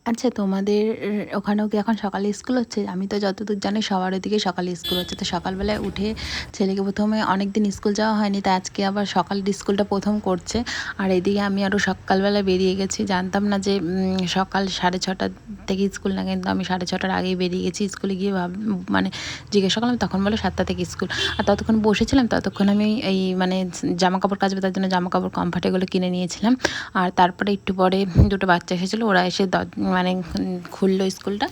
আচ্ছা, তোমাদের ওখানেও কি এখন সকালে স্কুল হচ্ছে? আমি তো যতদূর জানি সবার ওদিকে সকালে স্কুল হচ্ছে। তো সকালবেলায় উঠে ছেলেকে প্রথমে অনেক দিন স্কুল যাওয়া হয়নি, তা আজকে আবার সকালের স্কুলটা প্রথম করছে। আর এদিকে আমি আরও সকালবেলা বেরিয়ে গেছি, জানতাম না যে সকাল 6:30 থেকে স্কুল না, কিন্তু আমি 6:30টার আগেই বেরিয়ে গেছি। স্কুলে গিয়ে মানে জিজ্ঞাসা করলাম, তখন বলো 7টা থেকে স্কুল। আর ততক্ষণ বসেছিলাম, ততক্ষণ আমি এই মানে জামা কাপড় কাচবে তার জন্য জামা কাপড় কমফর্ট এগুলো কিনে নিয়েছিলাম। আর তারপরে একটু পরে দুটো বাচ্চা এসেছিলো, ওরা এসে মানে খুললো স্কুলটা,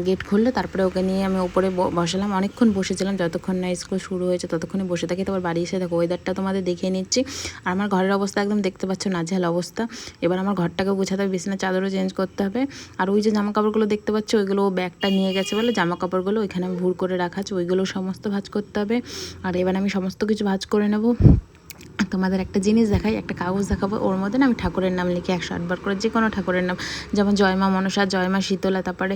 গেট খুললো। তারপরে ওকে নিয়ে আমি উপরে বসালাম, অনেকক্ষণ বসেছিলাম, যতক্ষণ না স্কুল শুরু হয়েছে ততক্ষণে বসে থাকি। তারপর বাড়ি এসে দেখো ওয়েদারটা তোমাদের দেখিয়ে নিচ্ছি। আর আমার ঘরের অবস্থা একদম দেখতে পাচ্ছ, নাজেহাল অবস্থা। এবার আমার ঘরটাকে গোছাতে হবে, বিছানার চাদরও চেঞ্জ করতে হবে। আর ওই যে জামা কাপড়গুলো দেখতে পাচ্ছ, ওইগুলো ব্যাগটা নিয়ে গেছে বলে জামা কাপড়গুলো ওইখানে আমি ভুর করে রাখা আছে, ওইগুলো সমস্ত ভাঁজ করতে হবে। আর এবার আমি সমস্ত কিছু ভাঁজ করে নেব। তোমাদের একটা জিনিস দেখাই, একটা কাগজ দেখাবো, ওর মধ্যে না আমি ঠাকুরের নাম লিখে 108 বার করে, যে কোনো ঠাকুরের নাম, যেমন জয়মা মনসা, জয়মা শীতলা, তারপরে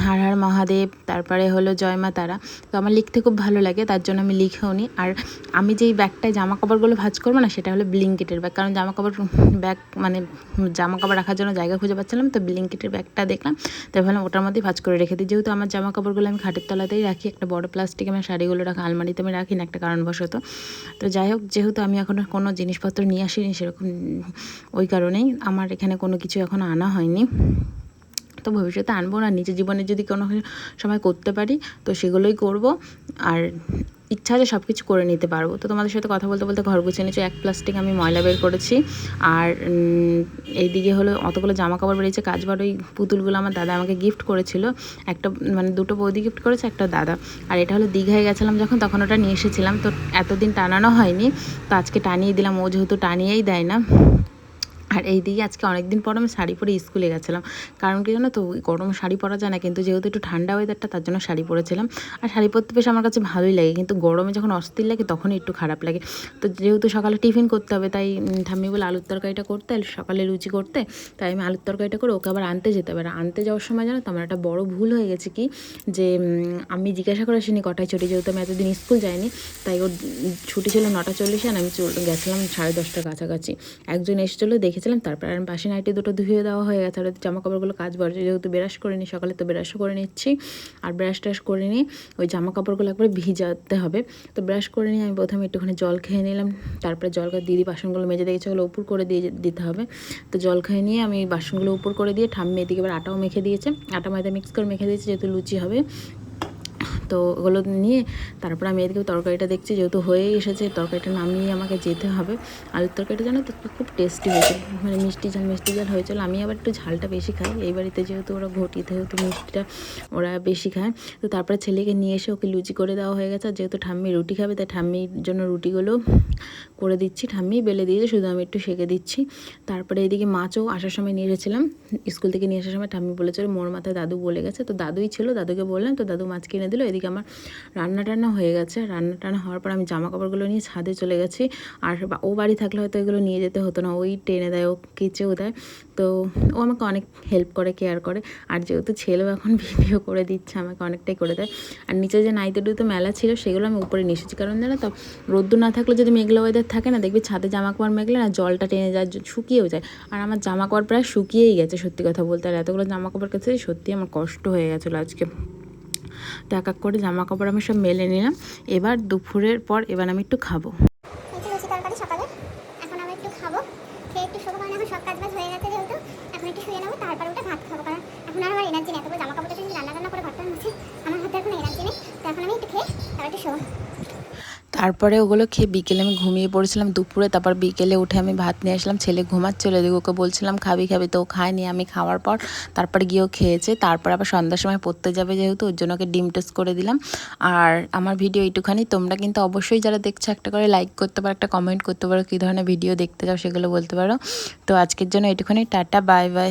হর হর মহাদেব, তারপরে হলো জয়মা তারা। তো আমার লিখতে খুব ভালো লাগে, তার জন্য আমি লিখেও নিই। আর আমি যেই ব্যাগটায় জামা কাপড়গুলো ভাঁজ করবো না, সেটা হলো ব্লিঙ্কেটের ব্যাগ, কারণ জামা কাপড় ব্যাগ মানে জামা কাপড় রাখার জন্য জায়গা খুঁজে পাচ্ছিলাম, তো ব্লিঙ্কেটের ব্যাগটা দেখলাম, তাই ভাবলাম ওটার মধ্যেই ভাঁজ করে রেখে দিই। যেহেতু আমার জামা কাপড়গুলো আমি খাটের তলাতেই রাখি, একটা বড় প্লাস্টিকে আমার শাড়িগুলো রাখা, আলমারিতে আমি রাখি না একটা কারণবশত। তো যাই হোক, যেহেতু আমি এখন কোনো জিনিসপত্র নিয়ে আসিনি সেরকম, ওই কারণেই আমার এখানে কোনো কিছু এখনও আনা হয়নি। তো ভবিষ্যতে আনবো না, নিজের জীবনে যদি কোনো সময় করতে পারি তো সেগুলোই করব। আর ইচ্ছা আছে সব কিছু করে নিতে পারবো। তো তোমাদের সাথে কথা বলতে বলতে ঘর গুছিয়ে নিচ্ছি, এক প্লাস্টিক আমি ময়লা বের করেছি। আর এইদিকে হলো অতগুলো জামা কাপড় বেরিয়েছে, কাচবার ওই পুতুলগুলো আমার দাদা আমাকে গিফট করেছিল, একটা মানে দুটো বৌদি গিফট করেছে, একটা দাদা। আর এটা হলো দীঘায় গেছিলাম যখন, তখন ওটা নিয়ে এসেছিলাম, তো এতদিন টানানো হয়নি, তো আজকে টানিয়ে দিলাম, ও যেহেতু টানিয়েই দেয় না। আর এই দিকে আজকে অনেক দিন পর আমি শাড়ি পরে স্কুলে গেছিলাম, কারণ কি জানো তো, গরমে শাড়ি পরা যায় না, কিন্তু যেহেতু একটু ঠান্ডা ওয়েদারটা তার জন্য শাড়ি পরেছিলাম। আর শাড়ি পরতে বেশ আমার কাছে ভালোই লাগে, কিন্তু গরমে যখন অস্থির লাগে তখনই একটু খারাপ লাগে। তো যেহেতু সকালে টিফিন করতে হবে, তাই ঠাম্মি বলে আলুর তরকারিটা করতে, সকালে লুচি করতে, তাই আমি আলুর তরকারিটা করে ওকে আবার আনতে যেতে হবে। আনতে যাওয়ার সময় জানো তো আমার একটা বড় ভুল হয়ে গেছে, কি যে আমি জিজ্ঞাসা করে আসিনি কটায় ছুটি, যেহেতু আমি এতদিন স্কুল যাইনি, তাই ওর ছুটি ছিল 9:40, আর আমি গেছিলাম 10:30টার কাছাকাছি। একজন এসেছিলো, দেখেছিলাম, তারপর আমি বাসি নাইটি দুটো ধুয়ে দেওয়া হয়ে গেছে। আর জামা কাপড়গুলো কাজ বাড়ছে, যেহেতু ব্রাশ করে নিই সকালে, তো ব্রাশও করে নিচ্ছি। আর ব্রাশ ট্রাশ করে নিই, ওই জামা কাপড়গুলো একবারে ভিজাতে হবে। তো ব্রাশ করে নিয়ে আমি প্রথমে একটুখানি জল খেয়ে নিলাম, তারপরে জল খেয়ে দিদি বাসনগুলো মেজে দিয়েছে, ওগুলো উপর করে দিয়ে দিতে হবে। তো জল খেয়ে নিয়ে আমি বাসনগুলো উপর করে দিয়ে, ঠাম্মি এদিকে এবার আটাও মেখে দিয়েছে, আটা ময়দা মিক্স করে মেখে দিয়েছে, যেহেতু লুচি হবে। তো ওগুলো নিয়ে তারপর আমি এদিকে তরকারিটা দেখছি, যেহেতু হয়েই এসেছে, তরকারিটা নামিয়ে আমাকে যেতে হবে। আলুর তরকারিটা জানো তো খুব টেস্টি হয়েছে, মানে মিষ্টি ঝাল হয়েছিল। আমি আবার একটু ঝালটা বেশি খাই, এই বাড়িতে যেহেতু ওরা ঘটি, যেহেতু মিষ্টিটা ওরা বেশি খায়। তো তারপরে ছেলেকে নিয়ে এসে ওকে লুচি করে দেওয়া হয়ে গেছে, আর যেহেতু ঠাম্মি রুটি খাবে, তাই ঠাম্মির জন্য রুটিগুলো করে দিচ্ছি। ঠাম্মি বেলে দিয়েছে, শুধু আমি একটু সেঁকে দিচ্ছি। তারপরে এদিকে মাছও আসার সময় নিয়ে এসেছিলাম, স্কুল থেকে নিয়ে আসার সময় ঠাম্মি বলেছিল মোর মাথায় দাদু বলে গেছে, তো দাদুই ছিল, দাদুকে বললাম, তো দাদু মাছ কিনে দিল। এদিকে আমার রান্না টান্না হয়ে গেছে, রান্না টান্না হওয়ার পর আমি জামা কাপড়গুলো নিয়ে ছাদে চলে গেছি। আর ও বাড়ি থাকলে হয়তো এগুলো নিয়ে যেতে হতো না, ওই টেনে দেয়, ও কেচেও দেয়, তো ও আমাকে অনেক হেল্প করে, কেয়ার করে। আর যেহেতু ছেলেও এখন ভিডিও করে দিচ্ছে, আমাকে অনেকটাই করে দেয়। আর নিচে যে নাইতে ডুতে মেলা ছিল, সেগুলো আমি উপরে নিয়ে এসেছি, কারণ জানো তো রোদ্দুর না থাকলে যদি মেঘলা ওয়েদার থাকে না, দেখবি ছাদে জামা কাপড় মেঘলে না জলটা টেনে যায়, শুকিয়েও যায়। আর আমার জামা কাপড় প্রায় শুকিয়েই গেছে সত্যি কথা বলতে, আর এতগুলো জামা কাপড় কাছে সত্যি আমার কষ্ট হয়ে গেছিলো আজকে। তো এক এক করে জামা কাপড় আমি সব মেলে নিলাম। এবার দুপুরের পর এবার আমি একটু খাবো। সকালে এখন আমি একটু খাবো, খেয়ে একটু শোবো, কারণ এখন সব কাজ বাজ হয়ে গেছে, যেহেতু এখন একটু শুয়ে নেবো, তারপরে ওটা ভাত খাবো, কারণ এখন আর আমার এনার্জি নেই, এতগুলো জামা কাপড় রান্না করে ঘরটা মুছে আমার হাতে এখন এনার্জি নেই। তো এখন আমি একটু খেয়ে তারপর একটু শোবো। তারপরে ওগুলো খেয়ে বিকেলে আমি ঘুমিয়ে পড়েছিলাম দুপুরে। তারপর বিকেলে উঠে আমি ভাত নিয়ে আসলাম, ছেলে ঘুমাচ্ছিল, এদিকে ওকে বলছিলাম খাবি তো খায়নি। আমি খাওয়ার পর তারপরে গিয়েও খেয়েছে, তারপর আবার সন্ধ্যার সময় পড়তে যাবে, যেহেতু ওর জন্য ওকে ডিম টোস্ট করে দিলাম। আর আমার ভিডিও এইটুখানি, তোমরা কিন্তু অবশ্যই যারা দেখছো একটা করে লাইক করতে পারো, একটা কমেন্ট করতে পারো, কী ধরনের ভিডিও দেখতে চাও সেগুলো বলতে পারো। তো আজকের জন্য এইটুখানি, টাটা, বাই বাই।